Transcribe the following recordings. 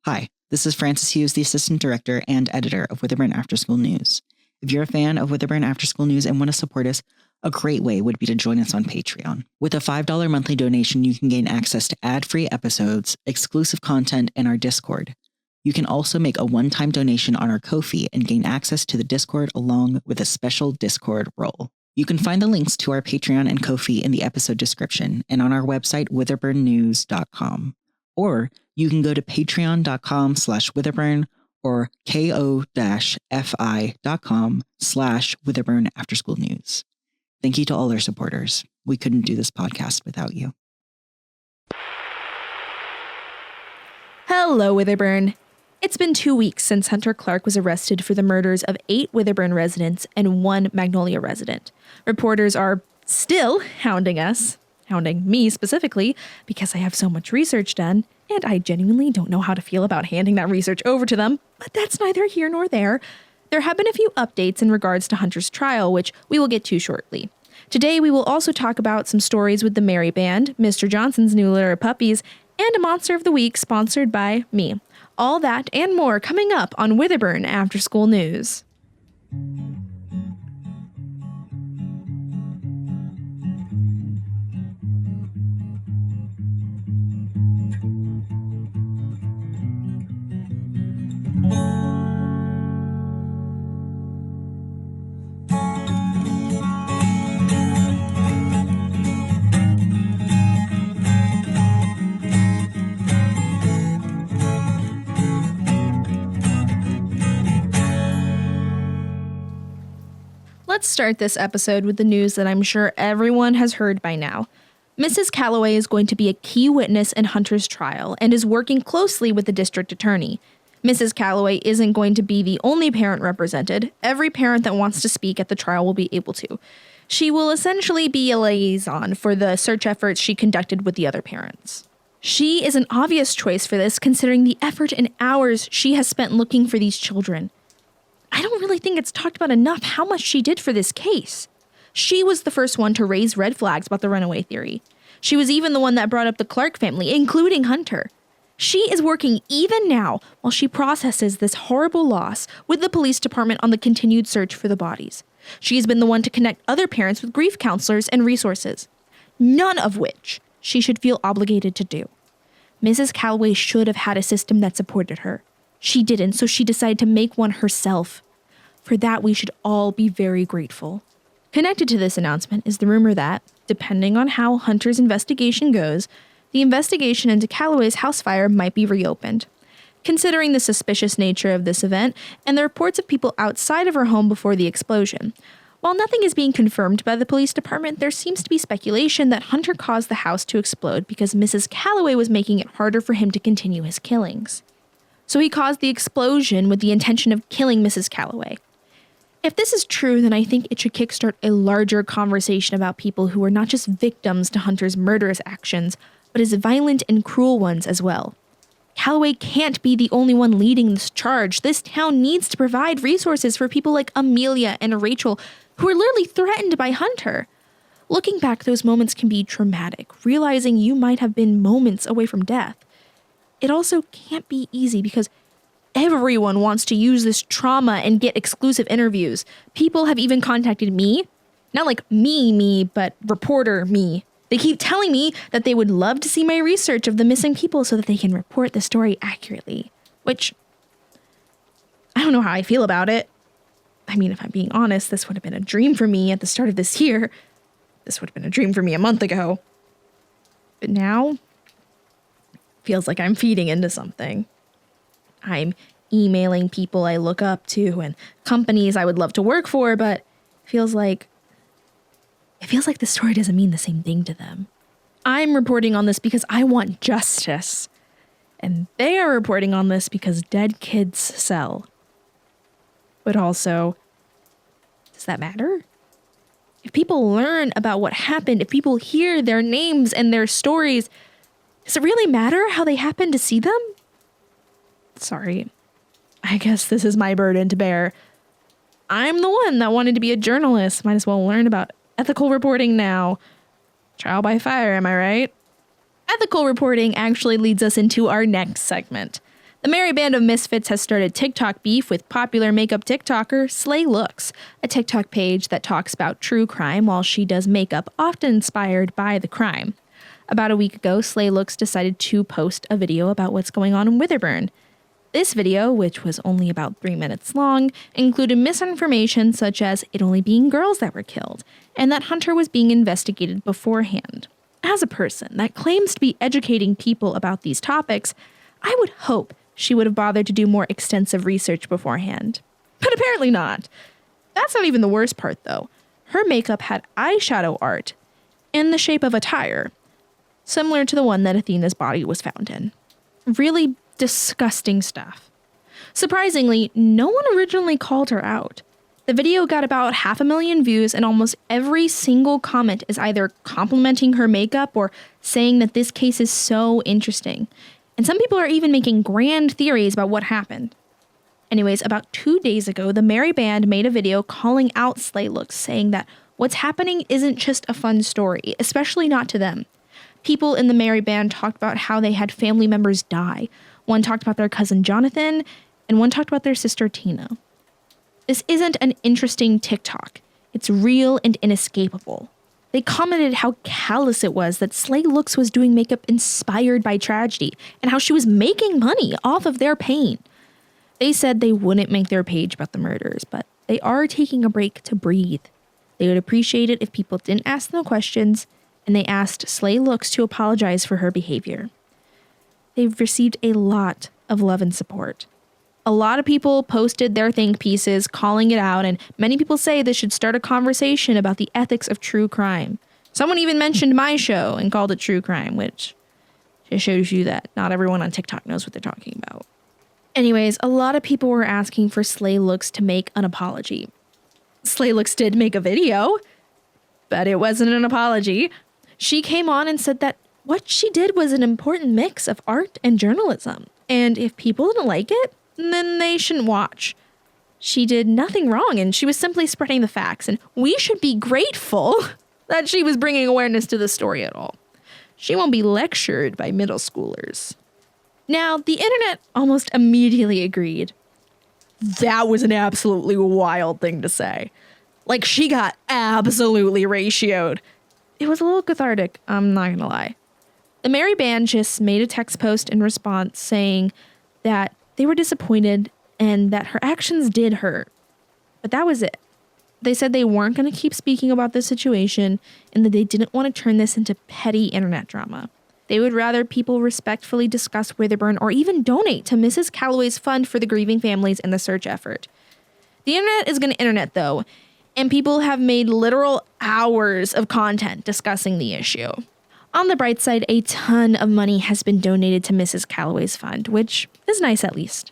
Hi, this is Francis Hughes, the Assistant Director and Editor of Witherburn After School News. If you're a fan of Witherburn After School News and want to support us, a great way would be to join us on Patreon. With a $5 monthly donation, you can gain access to ad-free episodes, exclusive content, and our Discord. You can also make a one-time donation on our Ko-fi and gain access to the Discord along with a special Discord role. You can find the links to our Patreon and Ko-fi in the episode description and on our website, witherburnnews.com. Or you can go to patreon.com/Witherburn or ko-fi.com/Witherburn After School News. Thank you to all our supporters. We couldn't do this podcast without you. Hello, Witherburn. It's been 2 weeks since Hunter Clark was arrested for the murders of 8 Witherburn residents and 1 Magnolia resident. Reporters are still hounding me specifically, because I have so much research done, and I genuinely don't know how to feel about handing that research over to them, but that's neither here nor there. There have been a few updates in regards to Hunter's trial, which we will get to shortly. Today, we will also talk about some stories with the Merry Band, Mr. Johnson's new litter of puppies, and a Monster of the Week sponsored by me. All that and more coming up on Witherburn After School News. Let's start this episode with the news that I'm sure everyone has heard by now. Mrs. Calloway is going to be a key witness in Hunter's trial and is working closely with the district attorney. Mrs. Calloway isn't going to be the only parent represented. Every parent that wants to speak at the trial will be able to. She will essentially be a liaison for the search efforts she conducted with the other parents. She is an obvious choice for this, considering the effort and hours she has spent looking for these children. I don't really think it's talked about enough how much she did for this case. She was the first one to raise red flags about the runaway theory. She was even the one that brought up the Clark family, including Hunter. She is working even now while she processes this horrible loss with the police department on the continued search for the bodies. She has been the one to connect other parents with grief counselors and resources, none of which she should feel obligated to do. Mrs. Calloway should have had a system that supported her. She didn't, so she decided to make one herself. For that, we should all be very grateful. Connected to this announcement is the rumor that, depending on how Hunter's investigation goes, the investigation into Calloway's house fire might be reopened. Considering the suspicious nature of this event and the reports of people outside of her home before the explosion, while nothing is being confirmed by the police department, there seems to be speculation that Hunter caused the house to explode because Mrs. Calloway was making it harder for him to continue his killings. So he caused the explosion with the intention of killing Mrs. Calloway. If this is true, then I think it should kickstart a larger conversation about people who are not just victims to Hunter's murderous actions, but his violent and cruel ones as well. Calloway can't be the only one leading this charge. This town needs to provide resources for people like Amelia and Rachel, who are literally threatened by Hunter. Looking back, those moments can be traumatic, realizing you might have been moments away from death. It also can't be easy because everyone wants to use this trauma and get exclusive interviews. People have even contacted me, not like me, but reporter me. They keep telling me that they would love to see my research of the missing people so that they can report the story accurately, which I don't know how I feel about it. I mean, if I'm being honest, this would have been a dream for me at the start of this year. This would have been a dream for me a month ago. But now, feels like I'm feeding into something. I'm emailing people I look up to and companies I would love to work for, but it feels like this story doesn't mean the same thing to them. I'm reporting on this because I want justice, and they are reporting on this because dead kids sell. But also, does that matter? If people learn about what happened, if people hear their names and their stories, does it really matter how they happen to see them? Sorry. I guess this is my burden to bear. I'm the one that wanted to be a journalist. Might as well learn about ethical reporting now. Trial by fire, am I right? Ethical reporting actually leads us into our next segment. The merry band of misfits has started TikTok beef with popular makeup TikToker Slay Looks, a TikTok page that talks about true crime while she does makeup often inspired by the crime. About a week ago, Slay Looks decided to post a video about what's going on in Witherburn. This video, which was only about 3 minutes long, included misinformation such as it only being girls that were killed, and that Hunter was being investigated beforehand. As a person that claims to be educating people about these topics, I would hope she would have bothered to do more extensive research beforehand. But apparently not. That's not even the worst part, though. Her makeup had eyeshadow art in the shape of a tire, similar to the one that Athena's body was found in. Really disgusting stuff. Surprisingly, no one originally called her out. The video got about 500,000 views, and almost every single comment is either complimenting her makeup or saying that this case is so interesting. And some people are even making grand theories about what happened. Anyways, about 2 days ago, the Merry Band made a video calling out Slay Looks, saying that what's happening isn't just a fun story, especially not to them. People in the Merry Band talked about how they had family members die. One talked about their cousin Jonathan, and one talked about their sister Tina. This isn't an interesting TikTok. It's real and inescapable. They commented how callous it was that Slay Looks was doing makeup inspired by tragedy and how she was making money off of their pain. They said they wouldn't make their page about the murders, but they are taking a break to breathe. They would appreciate it if people didn't ask them questions, and they asked Slay Looks to apologize for her behavior. They've received a lot of love and support. A lot of people posted their think pieces calling it out, and many people say this should start a conversation about the ethics of true crime. Someone even mentioned my show and called it true crime, which just shows you that not everyone on TikTok knows what they're talking about. Anyways, a lot of people were asking for Slay Looks to make an apology. Slay Looks did make a video, but it wasn't an apology. She came on and said that what she did was an important mix of art and journalism, and if people didn't like it, then they shouldn't watch. She did nothing wrong, and she was simply spreading the facts, and we should be grateful that she was bringing awareness to the story at all. She won't be lectured by middle schoolers. Now, the internet almost immediately agreed. That was an absolutely wild thing to say. Like, she got absolutely ratioed. It was a little cathartic, I'm not gonna lie. The Merry Band just made a text post in response saying that they were disappointed and that her actions did hurt. But that was it. They said they weren't going to keep speaking about this situation and that they didn't want to turn this into petty internet drama. They would rather people respectfully discuss Witherburn or even donate to Mrs. Calloway's fund for the grieving families in the search effort. The internet is going to internet, though, and people have made literal hours of content discussing the issue. On the bright side, a ton of money has been donated to Mrs. Calloway's fund, which is nice at least.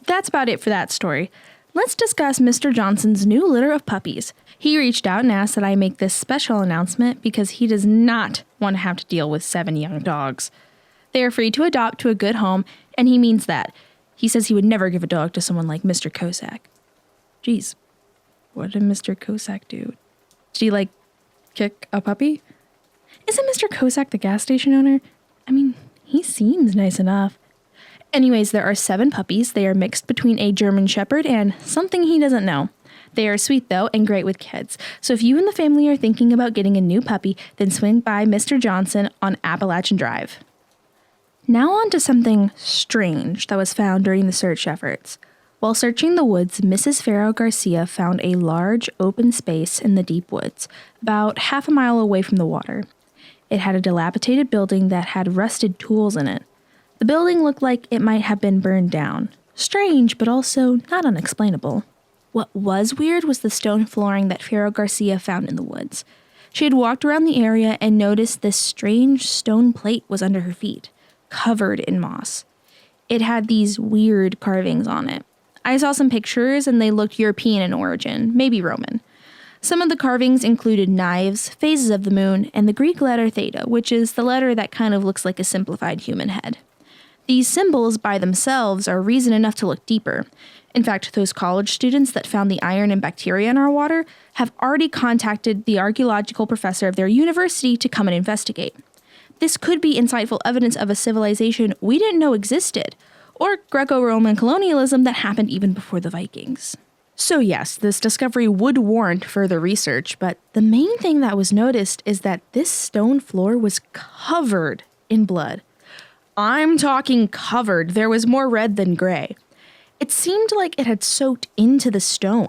That's about it for that story. Let's discuss Mr. Johnson's new litter of puppies. He reached out and asked that I make this special announcement because he does not want to have to deal with 7 young dogs. They are free to adopt to a good home, and he means that. He says he would never give a dog to someone like Mr. Kosak. Jeez, what did Mr. Kosak do? Did he, kick a puppy? Isn't Mr. Kosak the gas station owner? I mean, he seems nice enough. Anyways, there are 7 puppies. They are mixed between a German Shepherd and something he doesn't know. They are sweet, though, and great with kids. So if you and the family are thinking about getting a new puppy, then swing by Mr. Johnson on Appalachian Drive. Now on to something strange that was found during the search efforts. While searching the woods, Mrs. Farrow Garcia found a large open space in the deep woods, about half a mile away from the water. It had a dilapidated building that had rusted tools in it. The building looked like it might have been burned down. Strange, but also not unexplainable. What was weird was the stone flooring that Farrow Garcia found in the woods. She had walked around the area and noticed this strange stone plate was under her feet, covered in moss. It had these weird carvings on it. I saw some pictures and they looked European in origin, maybe Roman. Some of the carvings included knives, phases of the moon, and the Greek letter theta, which is the letter that kind of looks like a simplified human head. These symbols by themselves are reason enough to look deeper. In fact, those college students that found the iron and bacteria in our water have already contacted the archaeological professor of their university to come and investigate. This could be insightful evidence of a civilization we didn't know existed, or Greco-Roman colonialism that happened even before the Vikings. So yes, this discovery would warrant further research, but the main thing that was noticed is that this stone floor was covered in blood. I'm talking covered. There was more red than gray. It seemed like it had soaked into the stone.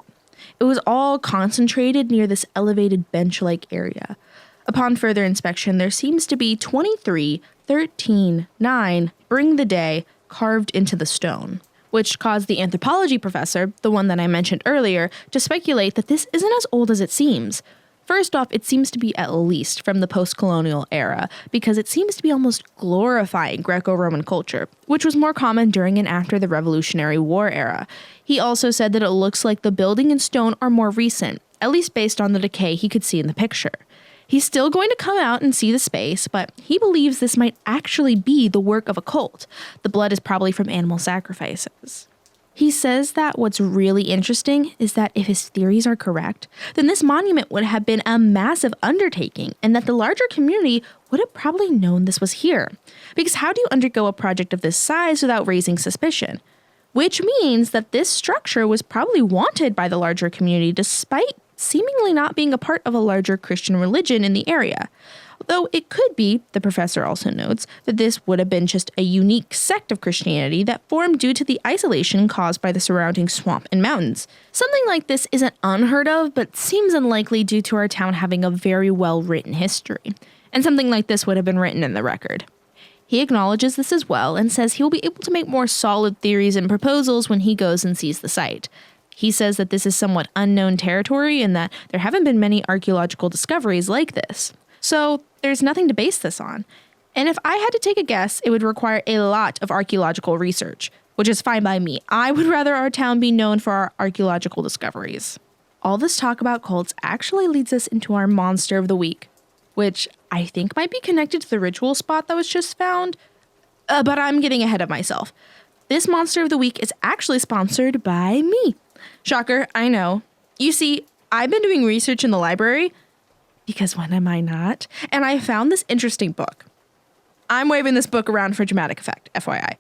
It was all concentrated near this elevated bench-like area. Upon further inspection, there seems to be 23, 13, 9, bring the day, carved into the stone, which caused the anthropology professor, the one that I mentioned earlier, to speculate that this isn't as old as it seems. First off, it seems to be at least from the post-colonial era, because it seems to be almost glorifying Greco-Roman culture, which was more common during and after the Revolutionary War era. He also said that it looks like the building and stone are more recent, at least based on the decay he could see in the picture. He's still going to come out and see the space, but he believes this might actually be the work of a cult. The blood is probably from animal sacrifices. He says that what's really interesting is that if his theories are correct, then this monument would have been a massive undertaking and that the larger community would have probably known this was here. Because how do you undergo a project of this size without raising suspicion? Which means that this structure was probably wanted by the larger community despite seemingly not being a part of a larger Christian religion in the area. Though it could be, the professor also notes, that this would have been just a unique sect of Christianity that formed due to the isolation caused by the surrounding swamp and mountains. Something like this isn't unheard of, but seems unlikely due to our town having a very well-written history. And something like this would have been written in the record. He acknowledges this as well and says he'll be able to make more solid theories and proposals when he goes and sees the site. He says that this is somewhat unknown territory and that there haven't been many archaeological discoveries like this. So there's nothing to base this on. And if I had to take a guess, it would require a lot of archaeological research, which is fine by me. I would rather our town be known for our archaeological discoveries. All this talk about cults actually leads us into our monster of the week, which I think might be connected to the ritual spot that was just found, but I'm getting ahead of myself. This monster of the week is actually sponsored by me. Shocker, I know. You see, I've been doing research in the library, because when am I not? And I found this interesting book. I'm waving this book around for dramatic effect, FYI.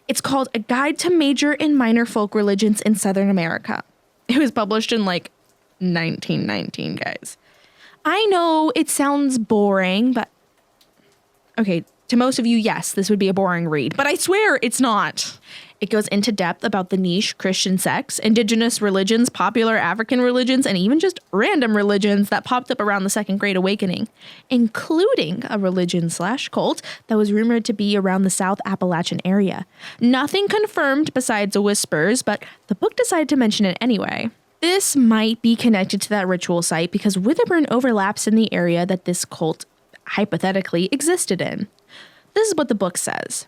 It's called A Guide to Major and Minor Folk Religions in Southern America. It was published in 1919, guys. I know it sounds boring, but okay, to most of you, yes, this would be a boring read, but I swear it's not. It goes into depth about the niche Christian sects, indigenous religions, popular African religions, and even just random religions that popped up around the Second Great Awakening, including a religion/cult that was rumored to be around the South Appalachian area. Nothing confirmed besides whispers, but the book decided to mention it anyway. This might be connected to that ritual site because Witherburn overlaps in the area that this cult hypothetically existed in. This is what the book says.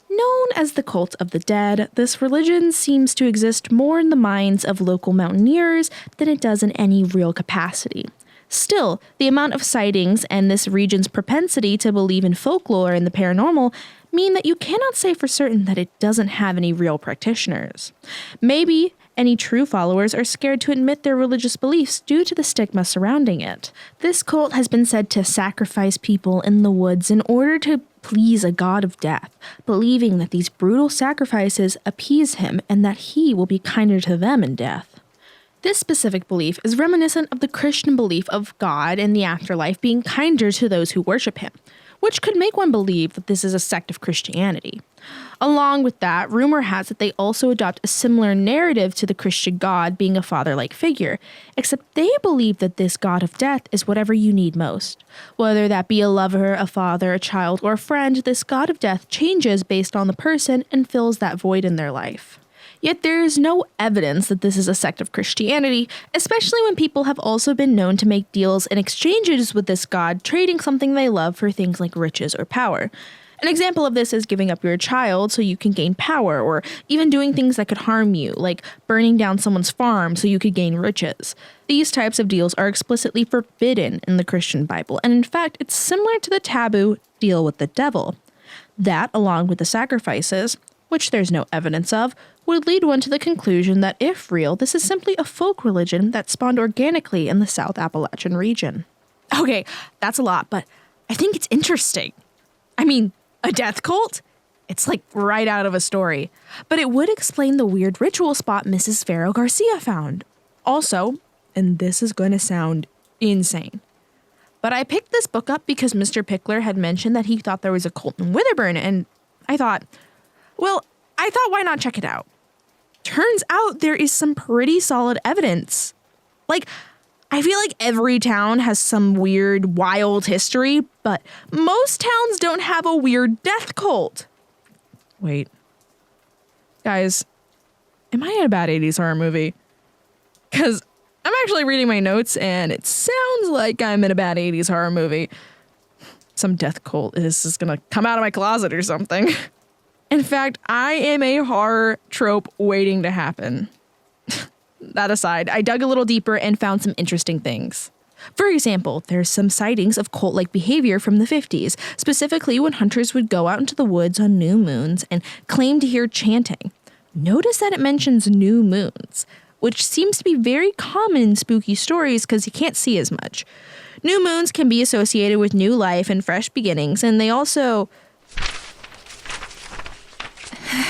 Known as the Cult of the Dead, this religion seems to exist more in the minds of local mountaineers than it does in any real capacity. Still, the amount of sightings and this region's propensity to believe in folklore and the paranormal mean that you cannot say for certain that it doesn't have any real practitioners. Maybe any true followers are scared to admit their religious beliefs due to the stigma surrounding it. This cult has been said to sacrifice people in the woods in order to please a god of death, believing that these brutal sacrifices appease him and that he will be kinder to them in death. This specific belief is reminiscent of the Christian belief of God and the afterlife being kinder to those who worship him, which could make one believe that this is a sect of Christianity. Along with that, rumor has it they also adopt a similar narrative to the Christian God being a father-like figure, except they believe that this god of death is whatever you need most. Whether that be a lover, a father, a child, or a friend, this god of death changes based on the person and fills that void in their life. Yet there is no evidence that this is a sect of Christianity, especially when people have also been known to make deals and exchanges with this god, trading something they love for things like riches or power. An example of this is giving up your child so you can gain power, or even doing things that could harm you, like burning down someone's farm so you could gain riches. These types of deals are explicitly forbidden in the Christian Bible, and in fact, it's similar to the taboo deal with the devil. That, along with the sacrifices, which there's no evidence of, would lead one to the conclusion that if real, this is simply a folk religion that spawned organically in the South Appalachian region. Okay, that's a lot, but I think it's interesting. I mean, a death cult? It's like right out of a story. But it would explain the weird ritual spot Mrs. Farrow Garcia found. Also, and this is going to sound insane, but I picked this book up because Mr. Pickler had mentioned that he thought there was a cult in Witherburn, and I thought, why not check it out? Turns out there is some pretty solid evidence. Like, I feel like every town has some weird, wild history, but most towns don't have a weird death cult. Wait. Guys, am I in a bad 80s horror movie? Because I'm actually reading my notes and it sounds like I'm in a bad 80s horror movie. Some death cult is gonna come out of my closet or something. In fact, I am a horror trope waiting to happen. That aside, I dug a little deeper and found some interesting things. For example, there's some sightings of cult-like behavior from the 50s, specifically when hunters would go out into the woods on new moons and claim to hear chanting. Notice that it mentions new moons, which seems to be very common in spooky stories because you can't see as much. New moons can be associated with new life and fresh beginnings, and they also...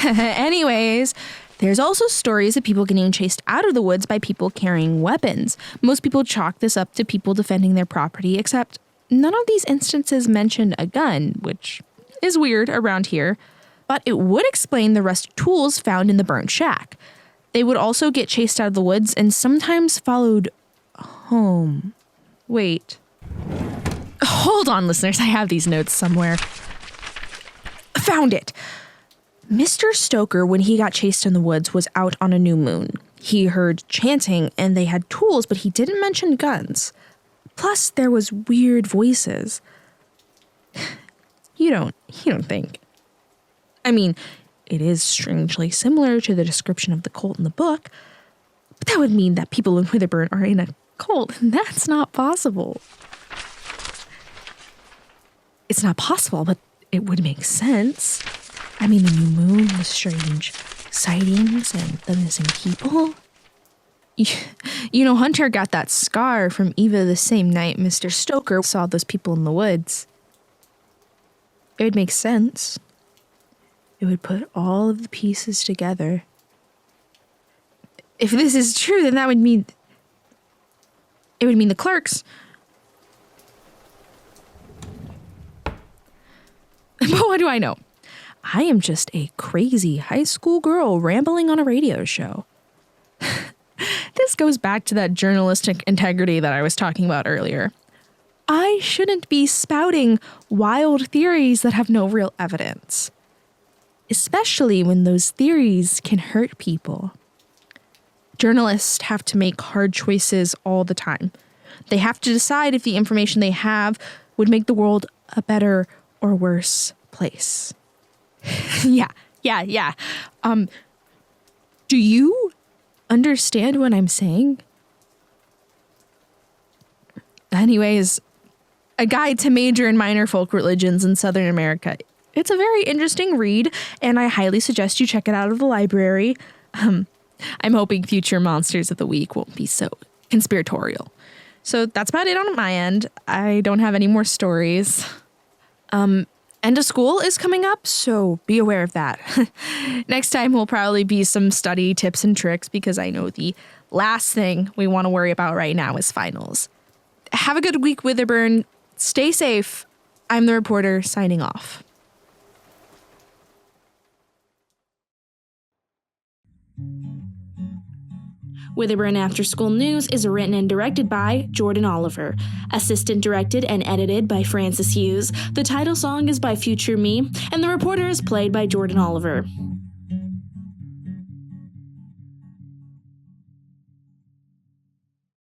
Anyways, there's also stories of people getting chased out of the woods by people carrying weapons. Most people chalk this up to people defending their property, except none of these instances mention a gun, which is weird around here, but it would explain the rusty tools found in the burnt shack. They would also get chased out of the woods and sometimes followed home. Wait. Hold on, listeners. I have these notes somewhere. Found it. Mr. Stoker, when he got chased in the woods, was out on a new moon. He heard chanting and they had tools, but he didn't mention guns. Plus, there was weird voices. You don't think. I mean, it is strangely similar to the description of the cult in the book, but that would mean that people in Witherburn are in a cult, and that's not possible. It's not possible, but it would make sense. I mean, the new moon, the strange sightings, and the missing people. You know, Hunter got that scar from Eva the same night Mr. Stoker saw those people in the woods. It would make sense. It would put all of the pieces together. If this is true, then that would mean... It would mean the clerks. But what do I know? I am just a crazy high school girl rambling on a radio show. This goes back to that journalistic integrity that I was talking about earlier. I shouldn't be spouting wild theories that have no real evidence, especially when those theories can hurt people. Journalists have to make hard choices all the time. They have to decide if the information they have would make the world a better or worse place. Yeah. Do you understand what I'm saying? Anyways, A Guide to Major and Minor Folk Religions in Southern America. It's a very interesting read, and I highly suggest you check it out of the library. I'm hoping future Monsters of the Week won't be so conspiratorial. So that's about it on my end. I don't have any more stories. End of school is coming up, so be aware of that. Next time will probably be some study tips and tricks because I know the last thing we want to worry about right now is finals. Have a good week, Witherburn. Stay safe. I'm the reporter signing off. Witherburn After School News is written and directed by Jordan Oliver. Assistant directed and edited by Francis Hughes. The title song is by FutureMe, and the reporter is played by Jordan Oliver.